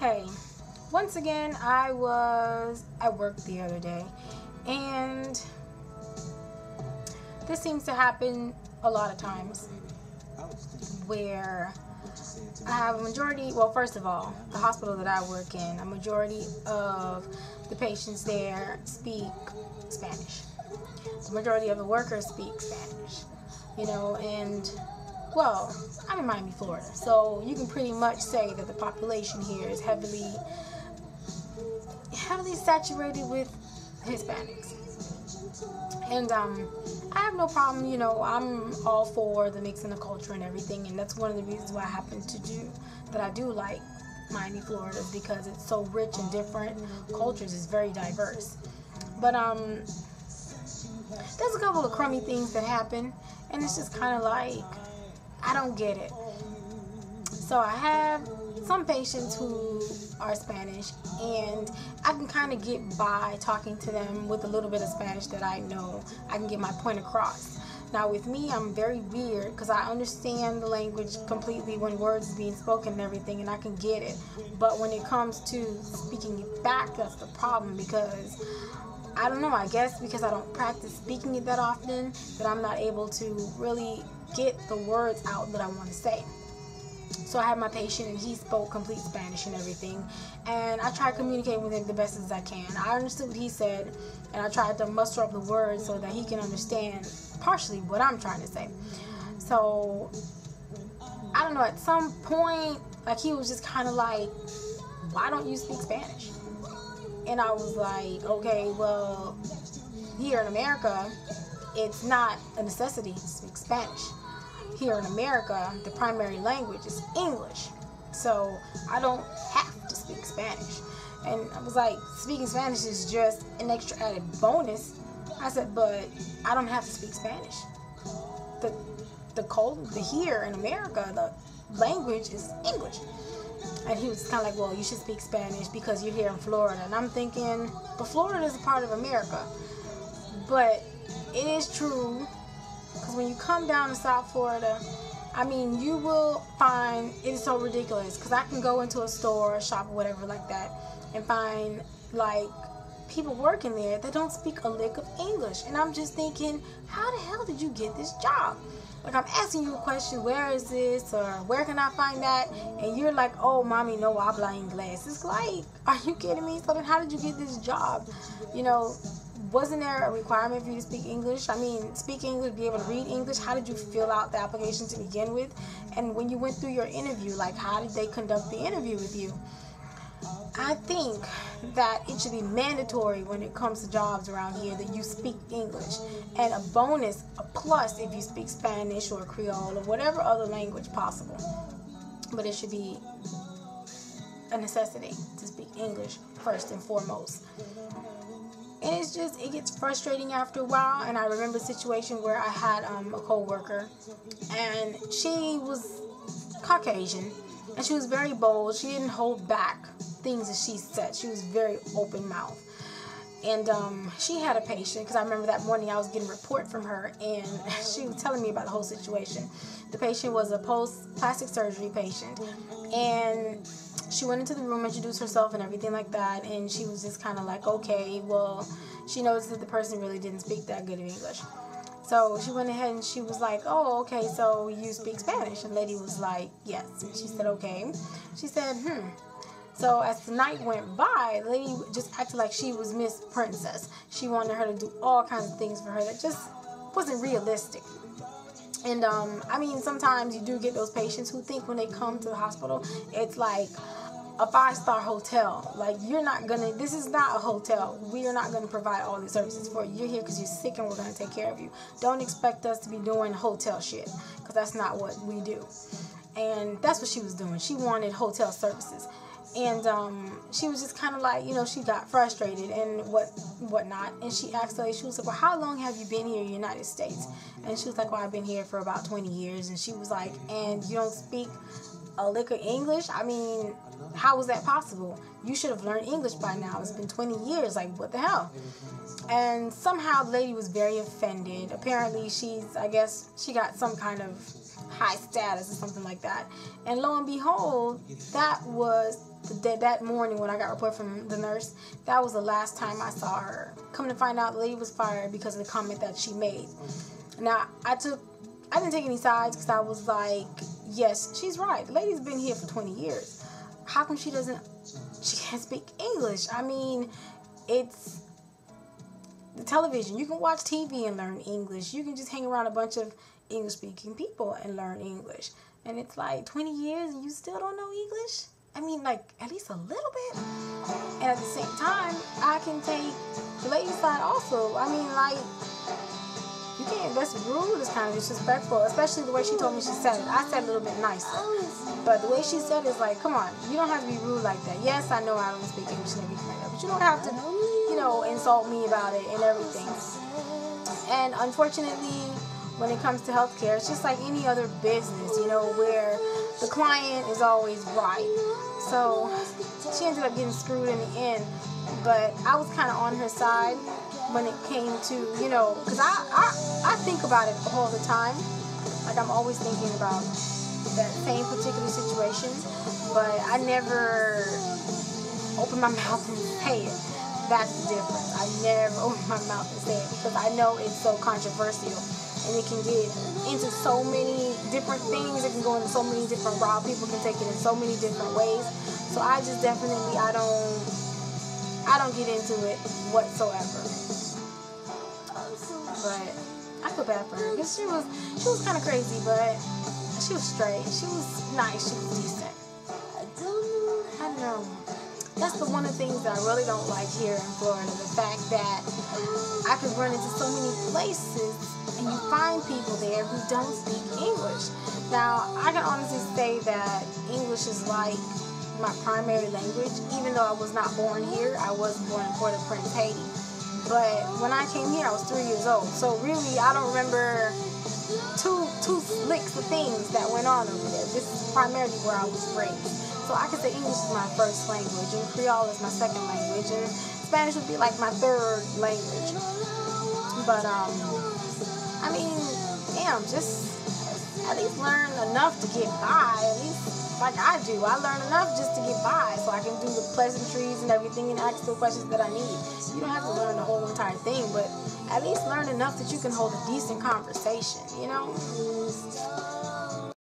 Hey, once again, I was at work the other day, and this seems to happen a lot of times where I have a majority, well, first of all, the hospital that I work in, a majority of the patients there speak Spanish. The majority of the workers speak Spanish, and well, I'm in Miami, Florida, so you can pretty much say that the population here is heavily saturated with Hispanics. And I have no problem, I'm all for the mixing of culture and everything, and that's one of the reasons why I do like Miami, Florida, is because it's so rich in different cultures. It's very diverse. But there's a couple of crummy things that happen, and it's just kind of like, I don't get it. So I have some patients who are Spanish, and I can kind of get by talking to them with a little bit of Spanish that I know. I can get my point across. Now with me, I'm very weird because I understand the language completely when words are being spoken and everything, and I can get it. But when it comes to speaking it back, that's the problem, because I don't know, I guess because I don't practice speaking it that often, that I'm not able to really get the words out that I want to say. So I had my patient, and he spoke complete Spanish and everything, and I tried communicating with him the best as I can. I understood what he said, and I tried to muster up the words so that he can understand partially what I'm trying to say. So I don't know, at some point, like, he was just kind of like, why don't you speak Spanish? And I was like, okay, well, here in America, it's not a necessity to speak Spanish. Here in America, the primary language is English, so I don't have to speak Spanish. And I was like, speaking Spanish is just an extra added bonus. I said, but I don't have to speak Spanish. Here in America, the language is English. And he was kind of like, well, you should speak Spanish because you're here in Florida. And I'm thinking, but Florida is a part of America. But it is true, because when you come down to South Florida, I mean, you will find it is so ridiculous, because I can go into a store, shop, or whatever like that, and find, like, people working there that don't speak a lick of English. And I'm just thinking, how the hell did you get this job? Like, I'm asking you a question, where is this, or where can I find that? And you're like, oh, mommy, no habla inglés. It's like, are you kidding me? So then how did you get this job? Wasn't there a requirement for you to speak English? I mean, speak English, be able to read English. How did you fill out the application to begin with? And when you went through your interview, like, how did they conduct the interview with you? I think that it should be mandatory when it comes to jobs around here that you speak English. And a bonus, a plus, if you speak Spanish or Creole or whatever other language possible. But it should be a necessity to speak English first and foremost. And it gets frustrating after a while. And I remember a situation where I had a co-worker, and she was Caucasian, and she was very bold. She didn't hold back things that she said. She was very open mouth. And she had a patient, because I remember that morning I was getting a report from her, and she was telling me about the whole situation. The patient was a post-plastic surgery patient, and she went into the room, introduced herself and everything like that, and she was just kind of like, okay, well, she noticed that the person really didn't speak that good of English. So she went ahead and she was like, oh, okay, so you speak Spanish? And the lady was like, yes. And she said, okay. She said, So as the night went by, the lady just acted like she was Miss Princess. She wanted her to do all kinds of things for her that just wasn't realistic. And I mean, sometimes you do get those patients who think when they come to the hospital, it's like a 5-star hotel. Like, this is not a hotel. We are not going to provide all these services for you. You're here because you're sick, and we're going to take care of you. Don't expect us to be doing hotel shit, because that's not what we do. And that's what she was doing. She wanted hotel services. And she was just kind of like, she got frustrated and whatnot. And she asked her, she was like, well, how long have you been here in the United States? And she was like, well, I've been here for about 20 years. And she was like, and you don't speak a lick of English? I mean, how was that possible? You should have learned English by now. It's been 20 years. Like, what the hell? And somehow the lady was very offended. Apparently, I guess she got some kind of high status or something like that. And lo and behold, that was that morning when I got reported from the nurse. That was the last time I saw her. Come to find out, the lady was fired because of the comment that she made. Now, I didn't take any sides because I was like, yes, she's right. The lady's been here for 20 years. How come she can't speak English? I mean, it's the television. You can watch TV and learn English. You can just hang around a bunch of English-speaking people and learn English. And it's like 20 years and you still don't know English? I mean, like, at least a little bit. And at the same time, I can take the lady's side also. I mean, like, you can't, that's rude, it's kind of disrespectful, especially the way she told me she said it. I said a little bit nicer. But the way she said it is like, come on, you don't have to be rude like that. Yes, I know I don't speak English and everything like that, but you don't have to, insult me about it and everything. And unfortunately, when it comes to healthcare, it's just like any other business, where the client is always right. So she ended up getting screwed in the end. But I was kind of on her side when it came to, because I think about it all the time. Like, I'm always thinking about that same particular situation, but I never open my mouth and say it. That's the difference. I never open my mouth and say it because I know it's so controversial and it can get into so many different things. It can go into so many different routes. People can take it in so many different ways. So I just definitely, I don't get into it whatsoever. But I feel bad for her because she was kind of crazy, but she was straight. She was nice. She was decent. I don't know. That's one of the things that I really don't like here in Florida. The fact that I could run into so many places and you find people there who don't speak English. Now, I can honestly say that English is like my primary language. Even though I was not born here, I was born in Port-au-Prince, Haiti. But when I came here, I was 3 years old. So really, I don't remember two licks of things that went on over there. This is primarily where I was raised. So I could say English is my first language, and Creole is my second language, and Spanish would be like my third language. But, I mean, damn, just at least learn enough to get by. At least like I do. I learn enough just to get by so I can do the pleasantries and everything and ask the questions that I need. You don't have to learn the whole entire thing, but at least learn enough that you can hold a decent conversation,